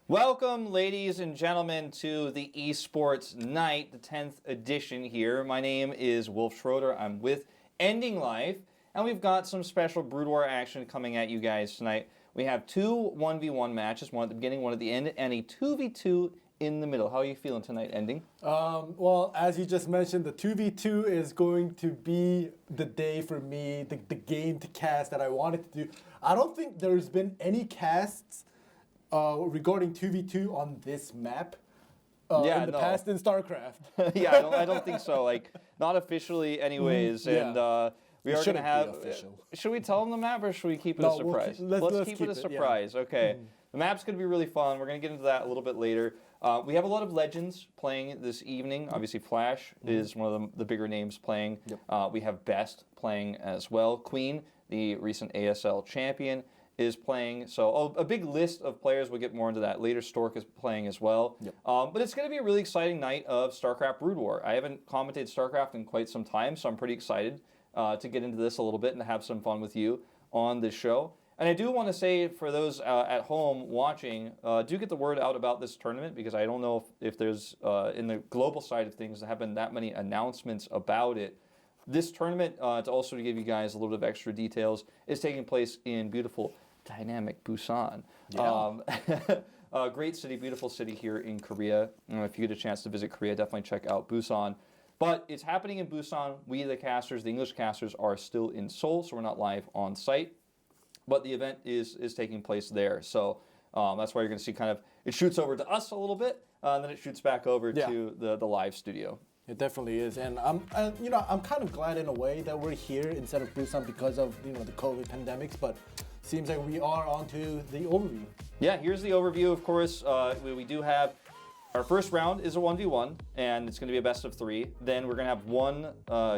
Welcome, ladies and gentlemen, to the Esports Night, the 10th edition here. My name is Wolf Schroeder. I'm with Ending Life, and we've got some special Brood War action coming at you guys tonight. We have two 1v1 matches, one at the beginning, one at the end, and a 2v2 in the middle. How are you feeling tonight, Ending? Well, as you just mentioned, the 2v2 is going to be the day for me, the game to cast that I wanted to do. I don't think there's been any casts regarding 2v2 on this map in the past in StarCraft. Yeah, I don't think so. Like, not officially anyways. Yeah. And we are going to have... official. Should we tell them the map or should we keep it a surprise? Let's keep it a surprise. Yeah. Okay. The map's going to be really fun. We're going to get into that a little bit later. We have a lot of legends playing this evening. Obviously, Flash is one of the bigger names playing. Yep. We have Best playing as well. Queen, the recent ASL champion, is playing. So a big list of players. We'll get more into that later. Stork is playing as well. Yep. But it's going to be a really exciting night of StarCraft Brood War. I haven't commentated StarCraft in quite some time, so I'm pretty excited to get into this a little bit and have some fun with you on this show. And I do want to say for those at home watching, do get the word out about this tournament, because I don't know if there's, in the global side of things, there have been that many announcements about it. This tournament, to also give you guys a little bit of extra details, is taking place in beautiful, dynamic Busan. Yeah. Great city, beautiful city here in Korea. If you get a chance to visit Korea, definitely check out Busan. But it's happening in Busan. We, the casters, the English casters, are still in Seoul, so we're not live on site. But the event is taking place there. So that's why you're going to see kind of, it shoots over to us a little bit, and then it shoots back over to the live studio. It definitely is, and I'm kind of glad in a way that we're here instead of Busan because of the COVID pandemics. But seems like we are onto the overview. Yeah, here's the overview. Of course, we do have our first round is a 1v1, and it's going to be a best of 3. Then we're going to have one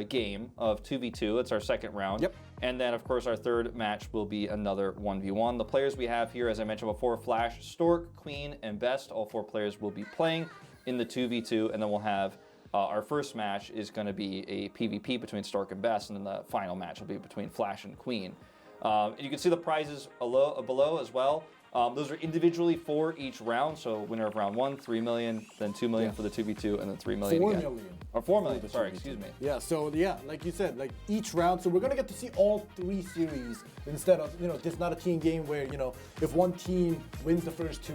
game of 2v2. That's our second round. Yep. And then, of course, our third match will be another 1v1. The players we have here, as I mentioned before, Flash, Stork, Queen, and Best. All 4 players will be playing in the 2v2, and then we'll have our first match is going to be a PvP between Stork and Best, and then the final match will be between Flash and Queen. You can see the prizes below as well. Those are individually for each round. So winner of round 1, 3 million, then 2 million for the 2v2, and then 3 million 4 again. million. Or 4 million, sorry, excuse me. Yeah, so like you said, like each round, so we're gonna get to see all 3 series instead of, this is not a team game where, if one team wins the first 2,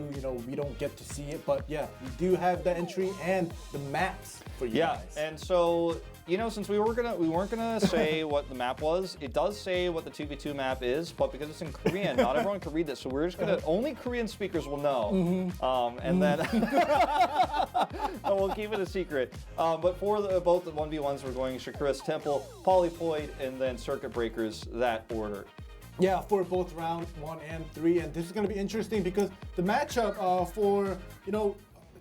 we don't get to see it. But yeah, we do have the entry and the maps for you guys. Yeah, and so, since we weren't gonna say what the map was, it does say what the 2v2 map is, but because it's in Korean, not everyone can read this, so we're just gonna, only Korean speakers will know. And then we'll keep it a secret. But for both the 1v1s, we're going Shakura's Temple, Polyploid, and then Circuit Breakers, that order. Yeah, for both round 1 and 3, and this is going to be interesting because the matchup for,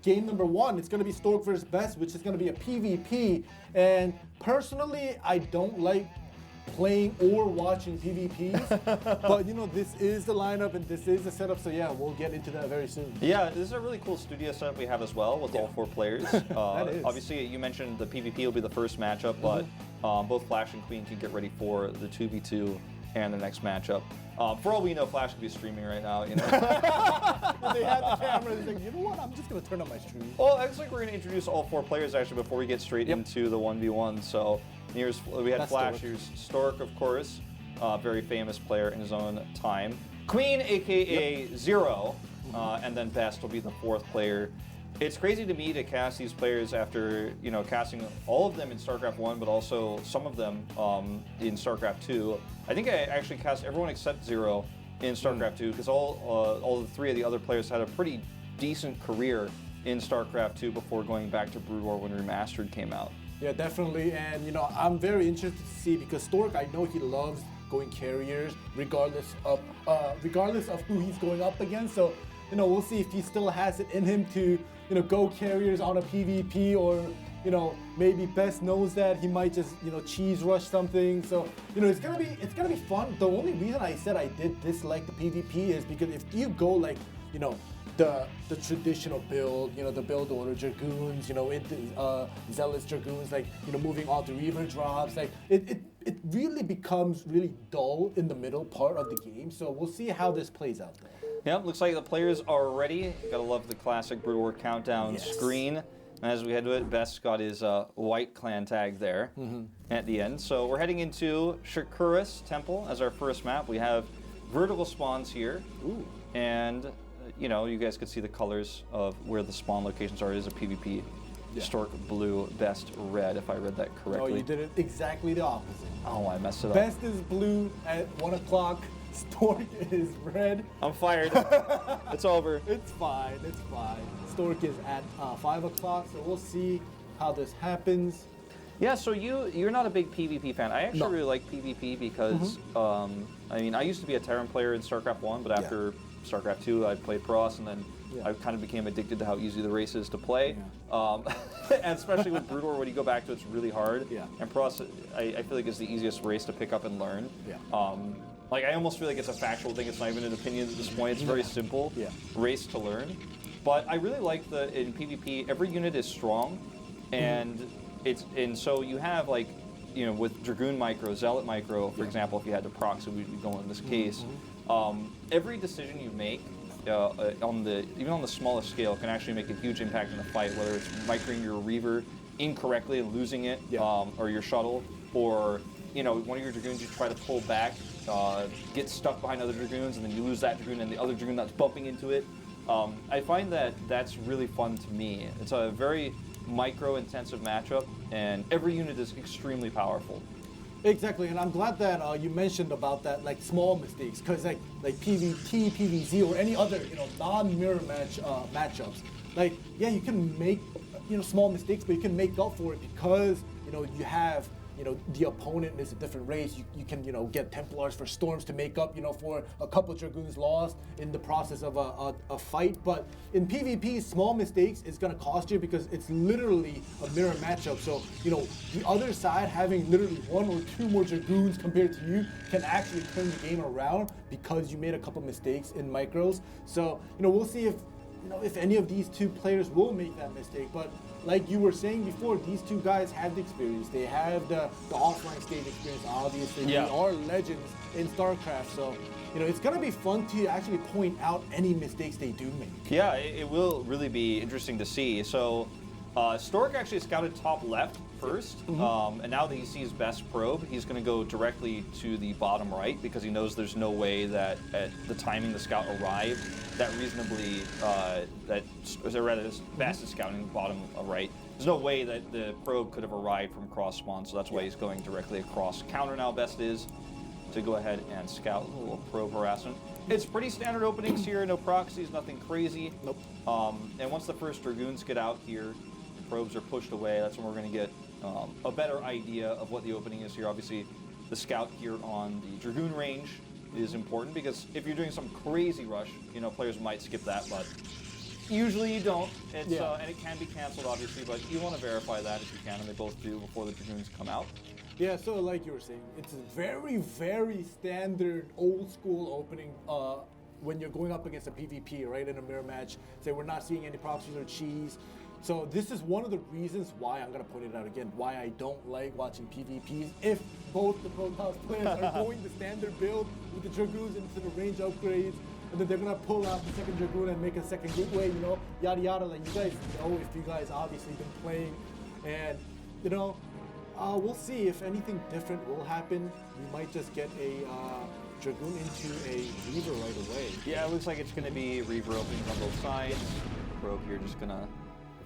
game number 1, it's going to be Stork versus Best, which is going to be a PvP, and personally, I don't like playing or watching PvPs, but this is the lineup and this is the setup, so yeah, we'll get into that very soon. Yeah, this is a really cool studio setup we have as well with all 4 players. That is. Obviously, you mentioned the PvP will be the first matchup, but both Flash and Queen can get ready for the 2v2 and the next matchup. For all we know, Flash could be streaming right now, They had the camera, they're like, you know what, I'm just going to turn on my stream. Well, it looks like we're going to introduce all 4 players actually before we get straight into the 1v1. So we had Flash, here's Stork, of course, very famous player in his own time. Queen, aka Zero, and then Best will be the 4th player. It's crazy to me to cast these players after, casting all of them in StarCraft 1, but also some of them in StarCraft 2. I think I actually cast everyone except Zero in StarCraft 2, because all the 3 of the other players had a pretty decent career in StarCraft 2 before going back to Brood War when Remastered came out. Yeah, definitely, and I'm very interested to see, because Stork, I know he loves going carriers regardless of who he's going up against. So, we'll see if he still has it in him to, go carriers on a PvP, or, maybe Best knows that he might just, cheese rush something. So, it's gonna be fun. The only reason I said I did dislike the PvP is because if you go like, the traditional build, the build order, Dragoons, Zealous Dragoons, like, moving all the Reaver drops, like, it really becomes really dull in the middle part of the game. So we'll see how this plays out there. Yep, looks like the players are ready. Gotta love the classic Brood War countdown screen. As we head to it, Best's got his white clan tag there at the end. So we're heading into Shakura's Temple as our first map. We have vertical spawns here. Ooh. And, you know, you guys could see the colors of where the spawn locations are. It is a PvP. Yeah. Stork blue, Best red, if I read that correctly. No, you did it exactly the opposite. Oh, I messed it up. Best is blue at 1 o'clock. Stork is red. I'm fired. It's over. It's fine. It's fine. Stork is at 5 o'clock, so we'll see how this happens. Yeah, so you're not a big PvP fan. I actually really like PvP because, I mean, I used to be a Terran player in StarCraft 1, but after StarCraft 2, I played Pross, and then I kind of became addicted to how easy the race is to play. And especially with Brood War, when you go back to it, it's really hard. And Pross, I feel like is the easiest race to pick up and learn. Like, I almost feel like it's a factual thing. It's not even an opinion at this point. It's very simple race to learn. But I really like in PvP, every unit is strong, and so you have, like, you know, with Dragoon Micro, Zealot Micro, for example, if you had to proxy, we'd be going in this case. Every decision you make, even on the smallest scale, can actually make a huge impact in a fight, whether it's microing your Reaver incorrectly and losing it, or your shuttle, or, you know, one of your Dragoons you try to pull back, get stuck behind other Dragoons, and then you lose that Dragoon and the other Dragoon that's bumping into it. I find that that's really fun to me. It's a very micro-intensive matchup, and every unit is extremely powerful. Exactly, and I'm glad that you mentioned about that, like, small mistakes, because like PvT, PvZ, or any other, you know, non-mirror matchups, like, yeah, you can make, you know, small mistakes, but you can make up for it because, you know, you have, you know, the opponent is a different race. You can, you know, get Templars for Storms to make up, you know, for a couple of Dragoons lost in the process of a fight. But in PvP, small mistakes is going to cost you because it's literally a mirror matchup. So, you know, the other side having literally 1 or 2 more Dragoons compared to you can actually turn the game around because you made a couple mistakes in micros. So, you know, we'll see if, you know, if any of these two players will make that mistake. But like you were saying before, these two guys have the experience. They have the offline stage experience, obviously. They are legends in StarCraft. So, you know, it's going to be fun to actually point out any mistakes they do make. Yeah, it will really be interesting to see. So, Stork actually scouted top left first, and now that he sees Best probe, he's going to go directly to the bottom right because he knows there's no way that at the timing the scout arrived, that reasonably, Best is scouting bottom right. There's no way that the probe could have arrived from cross spawn, so that's why he's going directly across counter now. Best is to go ahead and scout a little probe harassment. It's pretty standard openings here, no proxies, nothing crazy. Nope. And once the first Dragoons get out here, probes are pushed away. That's when we're going to get a better idea of what the opening is here. Obviously, the scout here on the Dragoon range is important because if you're doing some crazy rush, you know, players might skip that, but usually you don't. It's, and it can be canceled, obviously, but you want to verify that if you can, and they both do before the Dragoons come out. Yeah, so like you were saying, it's a very, very standard old school opening when you're going up against a PvP, right, in a mirror match. Say we're not seeing any proxies or cheese. So this is one of the reasons why, I'm going to point it out again, why I don't like watching PvPs if both the Protoss players are going the standard build with the Dragoons into the range upgrades, and then they're going to pull out the second Dragoon and make a second gateway, you know, yada yada, like you guys know if you guys obviously been playing. And, you know, we'll see if anything different will happen. We might just get a Dragoon into a Reaver right away. Yeah, it looks like it's going to be Reaver openings on both sides. Probe here just going to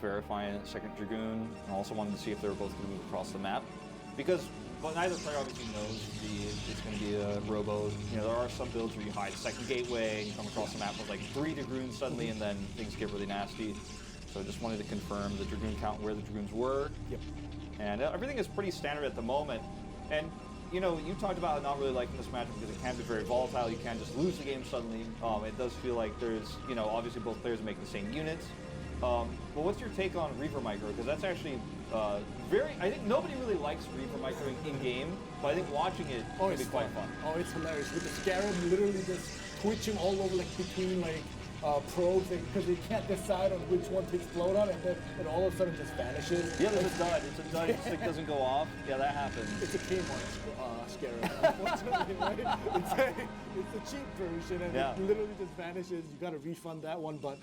verify a second Dragoon. I also wanted to see if they were both going to move across the map, because neither player obviously knows it's going to be a robo. You know, there are some builds where you hide a second gateway and you come across the map with like 3 Dragoons suddenly, and then things get really nasty. So I just wanted to confirm the Dragoon count where the Dragoons were. Yep. And everything is pretty standard at the moment. And you know, you talked about not really liking this matchup because it can be very volatile. You can just lose the game suddenly. It does feel like there's, you know, obviously both players make the same units. But what's your take on Reaver Micro? Because that's actually I think nobody really likes Reaver Microing in-game, but I think watching it can be quite fun. Oh, it's hilarious. With the Scarab literally just twitching all over, like between like probes because they can't decide on which one to explode on, and then it all of a sudden just vanishes. Yeah, there's a dud. It's a dud. It just doesn't go off. Yeah, that happens. It's a Kmart scarab, unfortunately, right? It's a cheap version, and it literally just vanishes. You got to refund that one, but.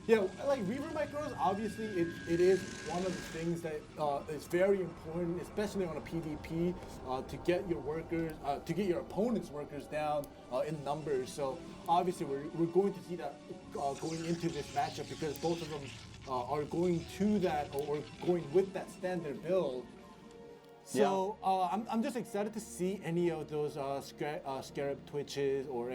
Yeah, like Reaver Micros, obviously it is one of the things that is very important, especially on a PvP, to get your workers, to get your opponent's workers down in numbers. So obviously we're going to see that going into this matchup because both of them are going to that or going with that standard build. So I'm just excited to see any of those scarab twitches, or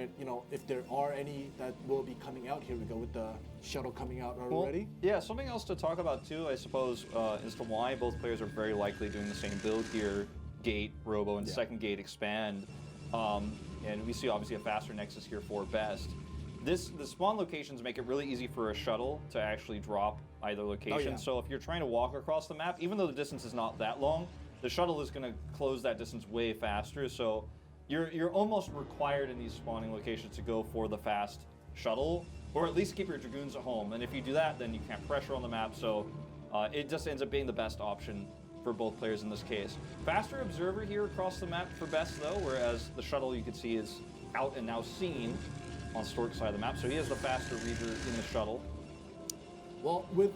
if there are any that will be coming out. Here we go with the shuttle coming out already. Well, yeah, something else to talk about too, I suppose, as to why both players are very likely doing the same build here: Gate, Robo, and second Gate Expand. And we see obviously a faster Nexus here for Best. The spawn locations make it really easy for a shuttle to actually drop either location. So if you're trying to walk across the map, even though the distance is not that long, the shuttle is going to close that distance way faster, so you're almost required in these spawning locations to go for the fast shuttle, or at least keep your Dragoons at home. And if you do that, then you can't pressure on the map, so it just ends up being the best option for both players in this case. Faster Observer here across the map for Best, though, whereas the shuttle you can see is out and now seen on Stork's side of the map, so he has the faster Reaver in the shuttle. Well, with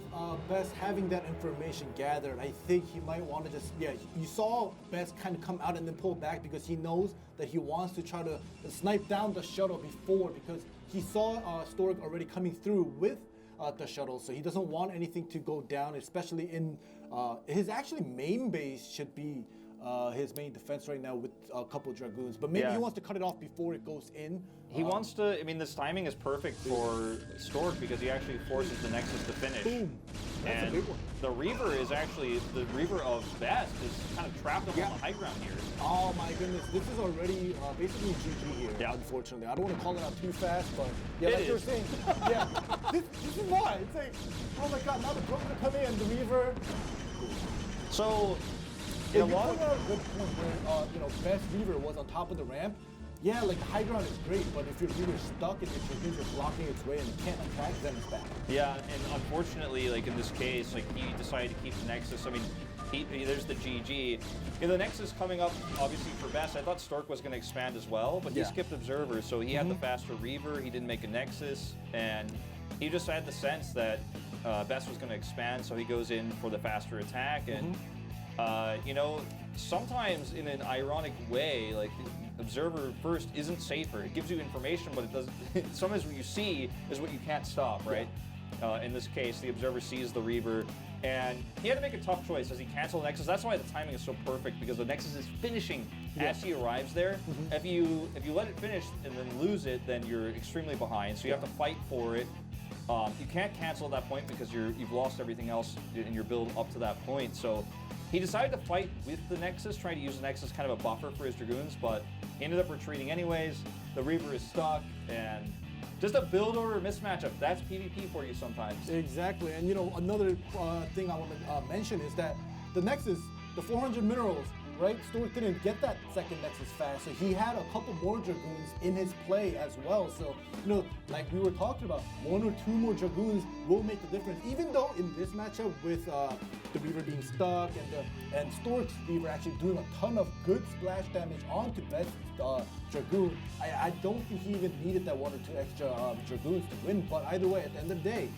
Best having that information gathered, I think he might want to just, you saw Best kind of come out and then pull back because he knows that he wants to try to snipe down the shuttle before, because he saw Stork already coming through with the shuttle, so he doesn't want anything to go down, especially in his actually main base should be his main defense right now with a couple of Dragoons, but maybe he wants to cut it off before it goes in. He wants to, I mean, this timing is perfect for Stork because he actually forces the Nexus to finish. Boom. That's a big one. The Reaver is actually, the Reaver of Best is kind of trapped up on the high ground here. Oh my goodness, this is already basically GG here, unfortunately. I don't want to call it out too fast, but like you were saying, this is why. It's like, oh my god, now the drone's going to come in, the Reaver. So, you pointed out a good point where, Best Reaver was on top of the ramp. Yeah, like the high ground is great, but if your Reaver's stuck and your Dragoons are blocking its way and it can't attack, then it's bad. Yeah, and unfortunately, like in this case, like he decided to keep the Nexus. I mean, there's the GG. The Nexus coming up, obviously for Best, I thought Stork was going to expand as well, but he skipped Observer, so he had the faster Reaver, he didn't make a Nexus, and he just had the sense that Best was going to expand, so he goes in for the faster attack, and sometimes in an ironic way, like Observer first isn't safer. It gives you information, but it doesn't. Sometimes what you see is what you can't stop, right? In this case, the Observer sees the Reaver, and he had to make a tough choice. Does he cancel the Nexus? That's why the timing is so perfect, because the Nexus is finishing as he arrives there. If you let it finish and then lose it, then you're extremely behind. So you have to fight for it. You can't cancel at that point because you've lost everything else in your build up to that point. So he decided to fight with the Nexus, trying to use the Nexus kind of a buffer for his Dragoons, but he ended up retreating anyways. The Reaver is stuck, and just a build order mismatchup. That's PvP for you sometimes. Exactly, and another thing I want to mention is that the Nexus, the 400 minerals, right? Stork didn't get that second Nexus fast, so he had a couple more Dragoons in his play as well. So, like we were talking about, 1 or 2 more Dragoons will make the difference. Even though in this matchup with the Reaver being stuck and Stork's Reaver actually doing a ton of good splash damage onto Best Dragoon, I don't think he even needed that 1 or 2 extra Dragoons to win. But either way, at the end of the day,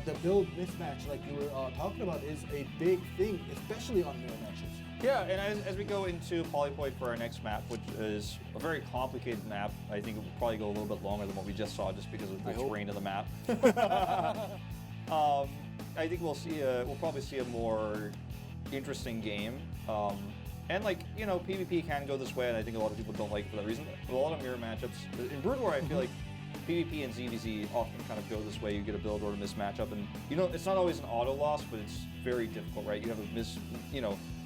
the build mismatch, like you were talking about, is a big thing, especially on mirror matches. Yeah, and as we go into Polypoid for our next map, which is a very complicated map, I think it will probably go a little bit longer than what we just saw, just because of the terrain of the map. I think we'll probably see a more interesting game. And PvP can go this way, and I think a lot of people don't like it for that reason. But a lot of mirror matchups in Brood War, I feel like PvP and ZVZ often kind of go this way. You get a build order mismatchup, and it's not always an auto loss, but it's very difficult, right? You have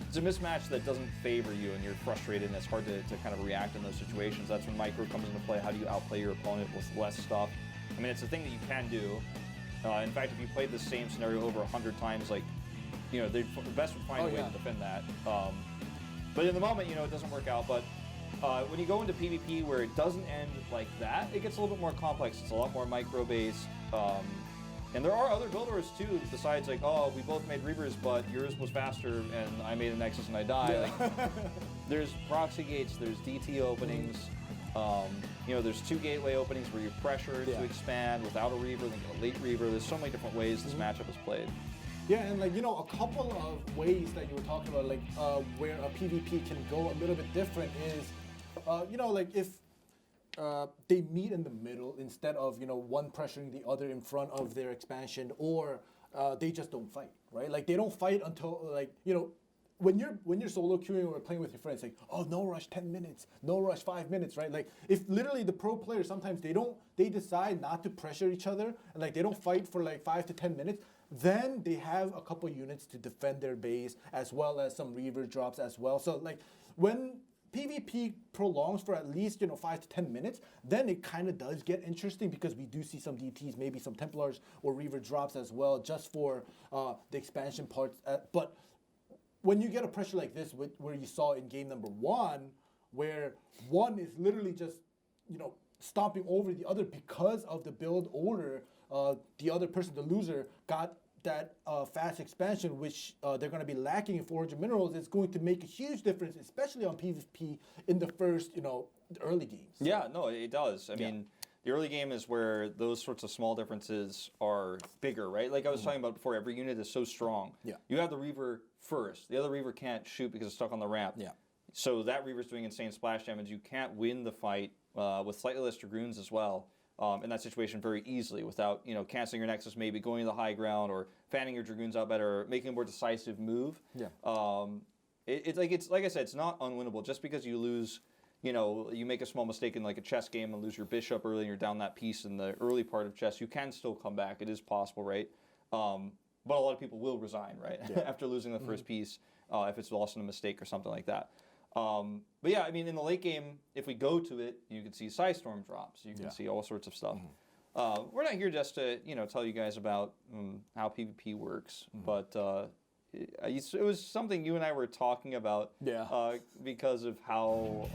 it's a mismatch that doesn't favor you, and you're frustrated, and it's hard to kind of react in those situations. That's when micro comes into play. How do you outplay your opponent with less stuff? I mean, it's a thing that you can do. In fact, if you played the same scenario over 100 times, the Best would find a way to defend that. But in the moment, it doesn't work out. But when you go into PvP where it doesn't end like that, it gets a little bit more complex. It's a lot more micro-based. And there are other builders too, besides like, oh, we both made Reavers, but yours was faster and I made a Nexus and I died. Yeah. Like, there's proxy gates, there's DT openings, there's 2 gateway openings where you pressure to expand without a Reaver, then get a late Reaver. There's so many different ways this matchup is played. Yeah, and like, a couple of ways that you were talking about, like where a PvP can go a little bit different is, like if they meet in the middle instead of, one pressuring the other in front of their expansion, or they just don't fight, right? Like they don't fight until when you're solo queuing or playing with your friends, like, oh, no rush 10 minutes, no rush 5 minutes, right? Like if literally the pro players sometimes they decide not to pressure each other and like they don't fight for like 5 to 10 minutes, then they have a couple units to defend their base as well as some Reaver drops as well. So like when PvP prolongs for at least 5 to 10 minutes, then it kind of does get interesting because we do see some DTs, maybe some Templars or Reaver drops as well, just for the expansion parts. But when you get a pressure like this, where you saw in game number 1, where one is literally just stomping over the other because of the build order, the other person, the loser, got that fast expansion, which they're going to be lacking in 400 minerals. It's going to make a huge difference, especially on PvP in the first, the early games. So. Yeah, no, it does. I mean, the early game is where those sorts of small differences are bigger, right? Like I was talking about before, every unit is so strong. Yeah. You have the Reaver first. The other Reaver can't shoot because it's stuck on the ramp. Yeah. So that Reaver's doing insane splash damage. You can't win the fight with slightly less Dragoons as well. In that situation very easily without, canceling your Nexus, maybe going to the high ground or fanning your Dragoons out better, or making a more decisive move. Yeah. It's like I said, it's not unwinnable. Just because you lose, you make a small mistake in like a chess game and lose your bishop early and you're down that piece in the early part of chess, you can still come back. It is possible, right? But a lot of people will resign, right? Yeah. After losing the first piece, if it's lost in a mistake or something like that. But yeah, I mean, in the late game, if we go to it, you can see Psystorm drops. You can see all sorts of stuff. We're not here just to, tell you guys about how PvP works, but it was something you and I were talking about because of how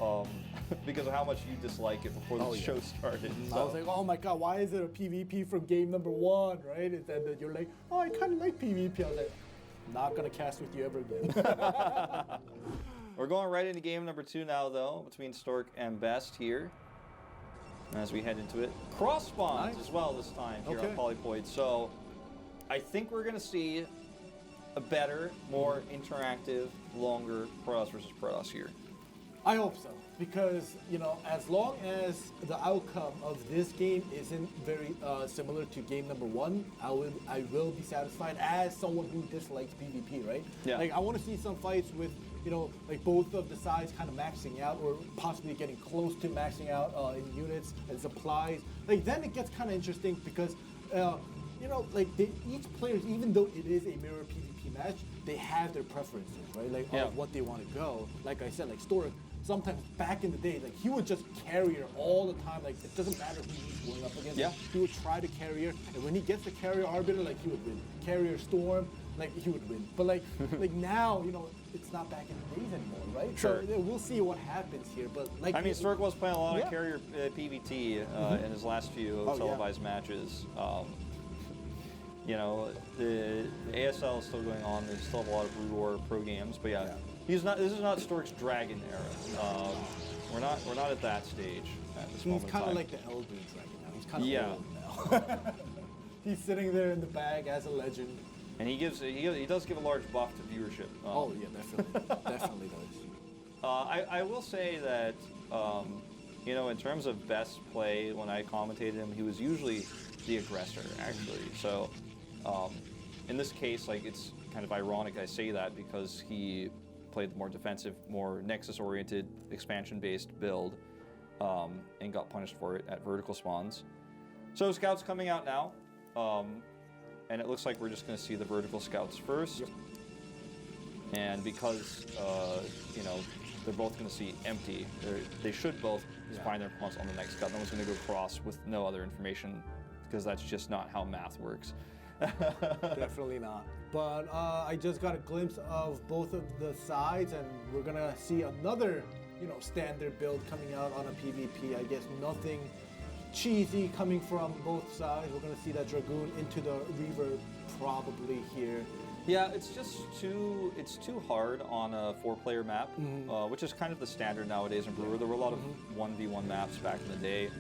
much you dislike it before the show started. So. I was like, oh my god, why is it a PvP from game number 1, right? And then you're like, oh, I kind of like PvP. I was like, not gonna cast with you ever again. We're going right into game number 2 now, though, between Stork and Best here. As we head into it, cross spawns as well this time here on Polypoid. So I think we're gonna see a better, more interactive, longer Protoss versus Protoss here. I hope so, because as long as the outcome of this game isn't very similar to game number 1, I will be satisfied as someone who dislikes PvP, right? Yeah. Like I want to see some fights with like both of the sides kind of maxing out or possibly getting close to maxing out in units and supplies. Like then it gets kind of interesting because like each players, even though it is a mirror PvP match, they have their preferences, right? Like of what they want to go. Like I said, like Stork, sometimes back in the day, like he would just carrier all the time. Like it doesn't matter who he's going up against. Yeah. He would try to carrier, and when he gets the carrier arbiter, like he would win. Carrier storm, like he would win. But like like now, it's not back in the days anymore, right? Sure. So we'll see what happens here. But like I mean, Stork was playing a lot of carrier PvT in his last few televised matches. The ASL is still going on. There's still a lot of Brood War pro games, but he's not. This is not Stork's Dragon era. We're not at that stage at this moment. He's kind of like the Elder Dragon now. He's kind of old now. He's sitting there in the bag as a legend. And he does give a large buff to viewership. Oh yeah, definitely does. I will say that in terms of best play, when I commentated him, he was usually the aggressor actually. So in this case, like it's kind of ironic I say that because he played the more defensive, more Nexus-oriented, expansion-based build, and got punished for it at vertical spawns. So scouts coming out now. And it looks like we're just going to see the vertical scouts first. Yep. And because, they're both going to see empty, they should both find their response on the next scout. No one's going to go cross with no other information because that's just not how math works. Definitely not. But I just got a glimpse of both of the sides, and we're going to see another standard build coming out on a PvP. I guess nothing cheesy coming from both sides. We're going to see that Dragoon into the Reaver probably here. Yeah, it's just too hard on a 4-player map, which is kind of the standard nowadays in Brewer. There were a lot of 1v1 maps back in the day.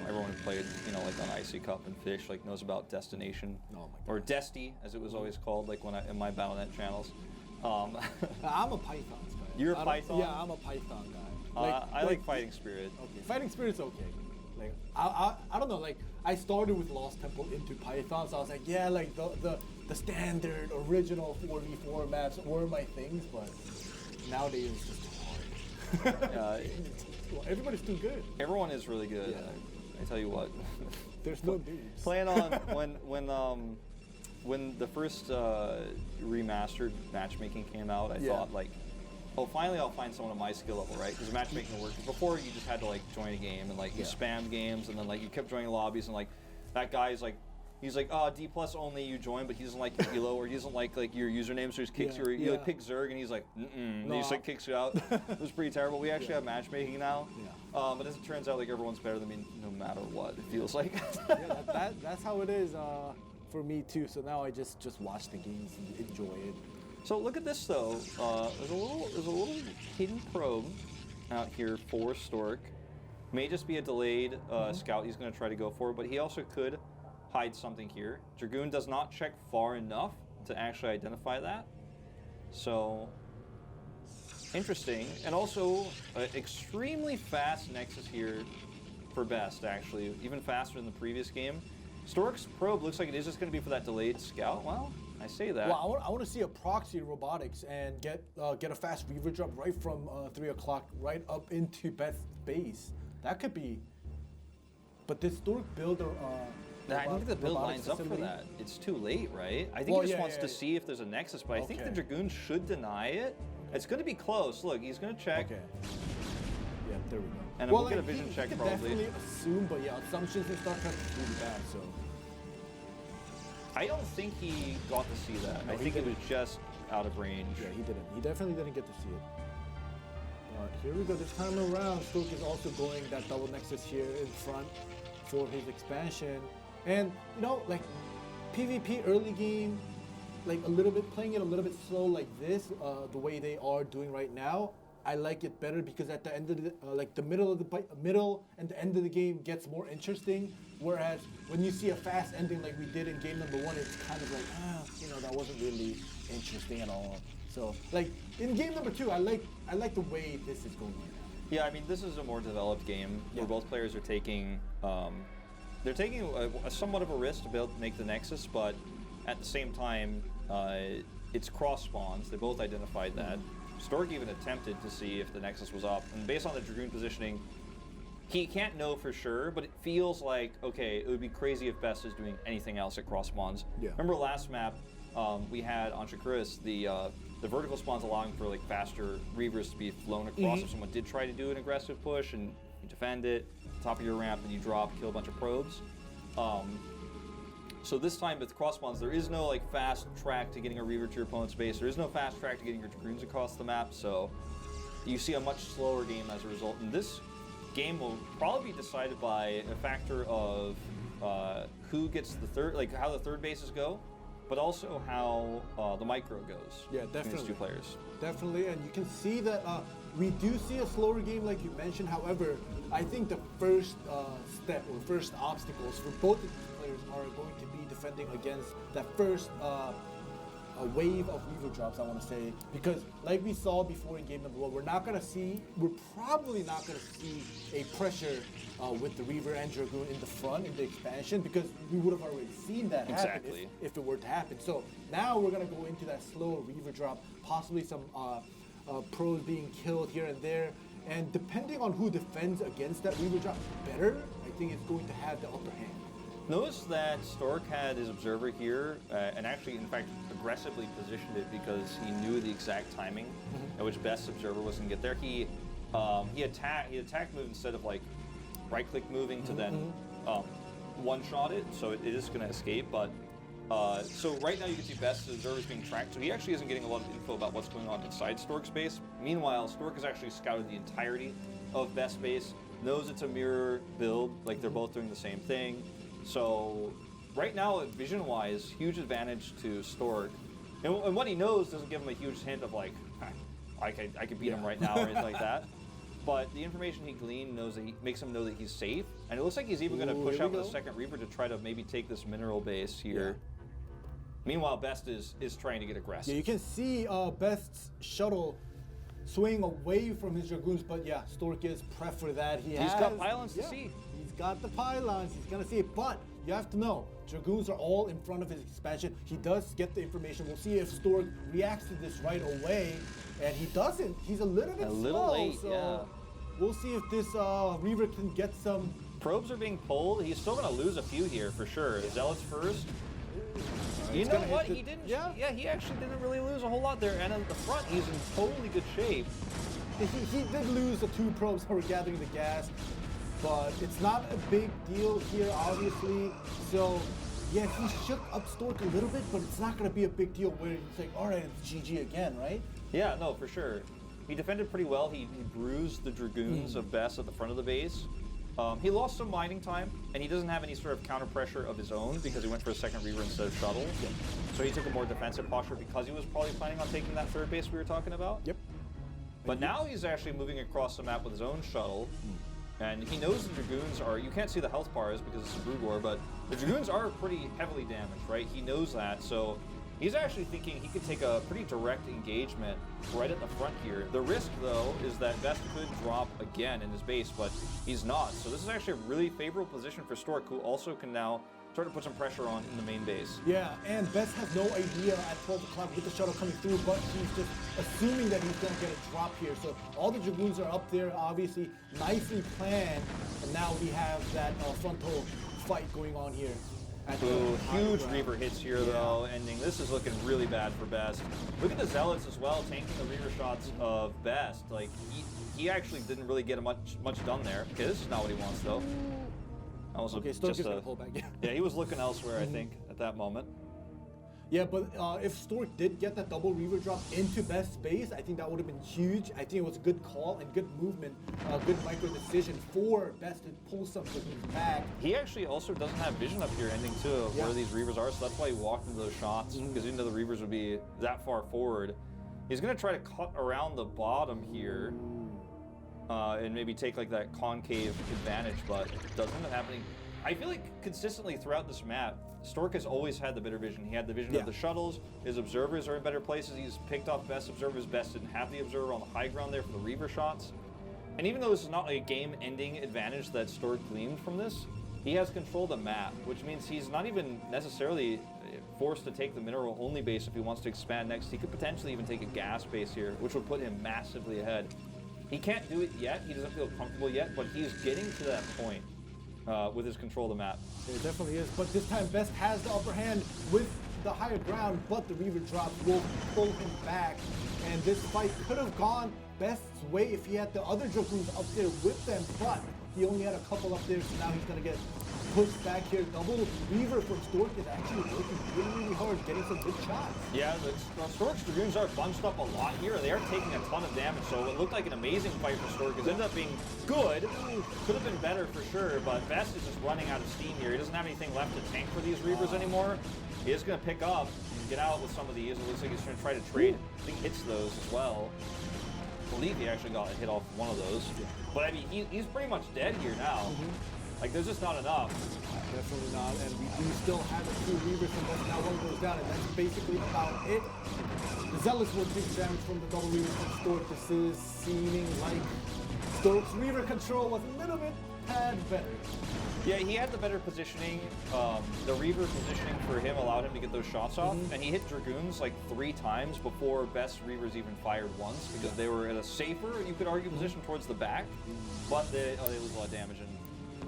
Everyone who played, like on Icy Cup and Fish, like knows about Destination, or Desti as it was always called, like when in my Battle.net channels. I'm a Pythons guy. You're a Python? Yeah, I'm a Python guy. I like Fighting Spirit. Okay, Fighting Spirit's okay. Like I don't know. Like I started with Lost Temple into Python, so I was like, yeah, like the standard original 4v4 maps were my things, but nowadays it's just too hard. Everybody's too good. Everyone is really good. Yeah. I tell you what. There's no dudes. Playing on when the first remastered matchmaking came out, I thought like, oh, finally I'll find someone of my skill level, right? Because matchmaking worked. Before you just had to like join a game and like you spam games, and then like you kept joining lobbies, and like that guy is like, he's like, D+ only you join, but he doesn't like your elo, or he doesn't like your username, so he just kicks you. Or you like pick Zerg, and he's like, and he just like kicks you out. It was pretty terrible. We actually have matchmaking now, but as it turns out, like everyone's better than me no matter what. It feels like. That's how it is for me too. So now I just watch the games and enjoy it. So look at this though. There's a little hidden probe out here for Stork. May just be a delayed scout he's going to try to go for, but he also could hide something here. Dragoon does not check far enough to actually identify that. So interesting, and also extremely fast Nexus here for best. Actually, even faster than the previous game. Stork's probe looks like it is just going to be for that delayed scout. Well, I say that. Well, I want to see a proxy robotics and get a fast Reaver drop right from 3 o'clock right up into Beth's base. That could be. But this Stork builder. I think the build lines up for that. It's too late, right? I think he just wants to see if there's a Nexus, but I think the Dragoon should deny it. It's going to be close. Look, he's going to check. Okay. Yeah, there we go. And we'll get a vision check he probably. Definitely assume, but yeah, assumptions in StarCraft is really bad, so. I don't think he got to see that. I think it was just out of range. Yeah, he didn't. He definitely didn't get to see it. But here we go. This time around, Stork is also going that double Nexus here in front for his expansion. And, like PvP early game, like playing it a little bit slow like this, the way they are doing right now, I like it better because at the end of the middle and the end of the game gets more interesting. Whereas when you see a fast ending like we did in game number 1, it's kind of like, that wasn't really interesting at all. So like in game number 2, I like the way this is going right now. Yeah, I mean this is a more developed game where both players are taking a somewhat of a risk to be able to make the Nexus, but at the same time, it's cross spawns. They both identified that. Stork even attempted to see if the Nexus was up, and based on the Dragoon positioning, he can't know for sure, but it feels like, okay, it would be crazy if Best is doing anything else at cross spawns. Yeah. Remember last map, we had on Shakuris, the vertical spawns allowing for like faster Reavers to be flown across if someone did try to do an aggressive push, and you defend it, top of your ramp, and you drop, kill a bunch of probes. So this time with cross spawns, there is no like fast track to getting a Reaver to your opponent's base. There is no fast track to getting your Dragoons across the map. So you see a much slower game as a result. And this game will probably be decided by a factor of who gets the third, like how the third bases go, but also how the micro goes. Yeah, definitely. These two players. Definitely, and you can see that we do see a slower game like you mentioned. However, I think the first step or first obstacles for both of these players are going to be defending against that first a wave of Reaver drops, I want to say, because like we saw before in game number 1, we're probably not going to see a pressure with the Reaver and Dragoon in the front in the expansion, because we would have already seen that happen if it were to happen. So now we're going to go into that slow Reaver drop, possibly some pros being killed here and there, and depending on who defends against that Reaver drop better, I think it's going to have the upper hand. Notice that Stork had his observer here, and actually, in fact, aggressively positioned it because he knew the exact timing at which Best's observer was going to get there. He attacked move instead of like right-click moving to then one-shot it, so it is going to escape. But So right now you can see Best's observer is being tracked, so he actually isn't getting a lot of info about what's going on inside Stork's base. Meanwhile, Stork has actually scouted the entirety of Best's base, knows it's a mirror build, like they're both doing the same thing. So right now, vision-wise, huge advantage to Stork. And what he knows doesn't give him a huge hint of like, I could beat him right now or anything like that. But the information he gleaned makes him know that he's safe. And it looks like he's even going to push out the second Reaper to try to maybe take this mineral base here. Yeah. Meanwhile, Best is trying to get aggressive. Yeah, you can see Best's shuttle swaying away from his Dragoons, but yeah, Stork is prep for that. He's got pylons to see. He's got the pylons, he's gonna see it, but you have to know, Dragoons are all in front of his expansion. He does get the information. We'll see if Stork reacts to this right away, and he doesn't. He's a little bit slow, late, so yeah. We'll see if this Reaver can get some. Probes are being pulled. He's still gonna lose a few here for sure. Yeah. Zealots first. You know what? He didn't. Yeah, he actually didn't really lose a whole lot there. And at the front, he's in totally good shape. He did lose the 2 probes that were gathering the gas, but it's not a big deal here, obviously. So, yeah, he shook up Stork a little bit, but it's not going to be a big deal where he's like, all right, it's GG again, right? Yeah, no, for sure. He defended pretty well. He bruised the Dragoons of Best at the front of the base. He lost some mining time, and he doesn't have any sort of counter pressure of his own because he went for a second Reaver instead of shuttle. Yep. So he took a more defensive posture because he was probably planning on taking that third base we were talking about. Yep. But now he's actually moving across the map with his own shuttle, and he knows the Dragoons are, you can't see the health bars because it's a Brugor, but the Dragoons are pretty heavily damaged, right? He knows that, so he's actually thinking he could take a pretty direct engagement right at the front here. The risk, though, is that Best could drop again in his base, but he's not. So this is actually a really favorable position for Stork, who also can now start to put some pressure on in the main base. Yeah, and Best has no idea at 12 o'clock with the shuttle coming through, but he's just assuming that he's going to get a drop here. So all the Dragoons are up there, obviously, nicely planned, and now we have that frontal fight going on here. Ooh, huge Reaver hits here, though, ending. This is looking really bad for Best. Look at the Zealots as well, tanking the Reaver shots of Best. Like, he actually didn't really get much done there. Okay, this is not what he wants, though. That was Stork is gonna pull back. Yeah, he was looking elsewhere, I think, at that moment. Yeah, but if Stork did get that double Reaver drop into Best's base, I think that would have been huge. I think it was a good call and good movement, good micro decision for Best to pull some Dragoons back. He actually also doesn't have vision up here ending too of where these Reavers are, so that's why he walked into those shots, because even though the Reavers would be that far forward, he's going to try to cut around the bottom here and maybe take like that concave advantage, but it doesn't end up happening. I feel like consistently throughout this map, Stork has always had the better vision. He had the vision of the shuttles. His observers are in better places. He's picked off Best observers. Best didn't have the observer on the high ground there for the Reaver shots. And even though this is not a game-ending advantage that Stork gleaned from this, he has control of the map, which means he's not even necessarily forced to take the mineral-only base if he wants to expand next. He could potentially even take a gas base here, which would put him massively ahead. He can't do it yet. He doesn't feel comfortable yet, but he's getting to that point. With his control of the map. It definitely is, but this time Best has the upper hand with the higher ground, but the Reaver drop will pull him back, and this fight could have gone Best's way if he had the other Dragoons up there with them, but he only had a couple up there, so now he's going to get pushed back here. Double Reaver from Stork is actually working really hard, getting some good shots. Yeah, the Stork's Dragoons are bunched up a lot here. They are taking a ton of damage, so it looked like an amazing fight for Stork. It ended up being good. Could have been better for sure, but Best is just running out of steam here. He doesn't have anything left to tank for these Reavers anymore. He is going to pick up and get out with some of these. It looks like he's going to try to trade. I think hits those as well. I believe he actually got a hit off one of those. But I mean, he's pretty much dead here now. Like, there's just not enough. Definitely not, and we do still have the 2 Reavers from Best. Now one goes down, and that's basically about it. The Zealots will take damage from the double Reavers from Stork. This is seeming like Stork's Reaver control was a little bit better. Yeah, he had the better positioning. The Reaver positioning for him allowed him to get those shots off, and he hit Dragoons like 3 times before Best Reavers even fired once, because they were at a safer, you could argue, position towards the back, but they lose a lot of damage, and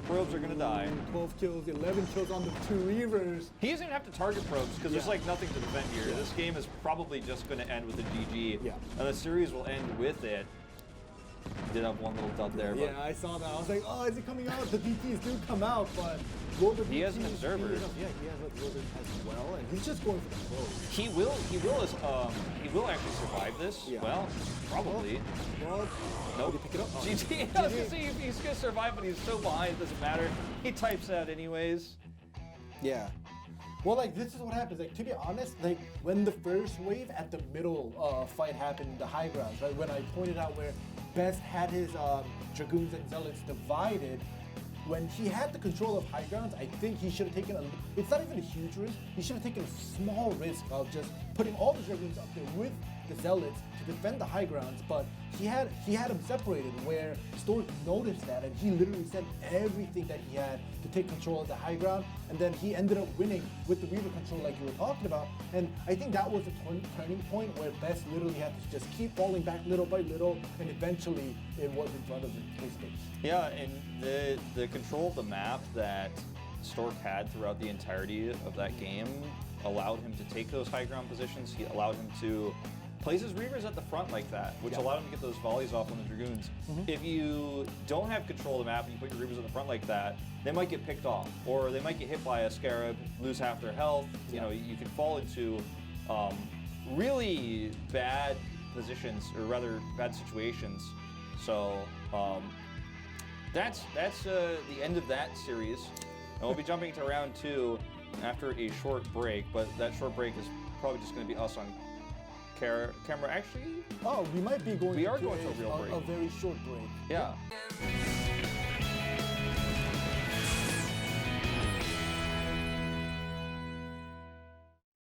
probes are going to die. 12 kills, 11 kills on the 2 Reavers. He doesn't even have to target probes, because there's like nothing to defend here. This game is probably just going to end with a GG, and the series will end with it. Did have one little dud there. Yeah, I saw that. I was like, oh, is it coming out? The BTs do come out, but will the BTs... He has an observer. Yeah, he has a Wilden as well, and he's just going for the close. He will actually survive this. Yeah. Well, probably. Well, nope. Did he pick it up? Oh, GG. I was gonna say he's gonna survive, but he's so behind, it doesn't matter. He types out anyways. Yeah. Well, like, this is what happens. Like, to be honest, like, when the first wave at the middle fight happened, the high grounds, right? When I pointed out where Best had his Dragoons and Zealots divided, when he had the control of high grounds, I think he should have taken it's not even a huge risk, he should have taken a small risk of just putting all the Dragoons up there with the Zealots to defend the high grounds, but he had them separated where Stork noticed that and he literally sent everything that he had to take control of the high ground, and then he ended up winning with the Reaver control like you were talking about, and I think that was a turning point where Best literally had to just keep falling back little by little, and eventually it was in front of his face. Yeah, and the control of the map that Stork had throughout the entirety of that game allowed him to take those high ground positions. He allowed him to place his Reavers at the front like that, which allowed him to get those volleys off on the Dragoons. If you don't have control of the map and you put your Reavers at the front like that, they might get picked off, or they might get hit by a Scarab, lose half their health. You know, you can fall into really bad positions, or rather bad situations. So that's the end of that series. And we'll be jumping to round 2 after a short break, but that short break is probably just going to be us on camera. Actually, we might be going. We are going to a real break. A very short break. Yeah.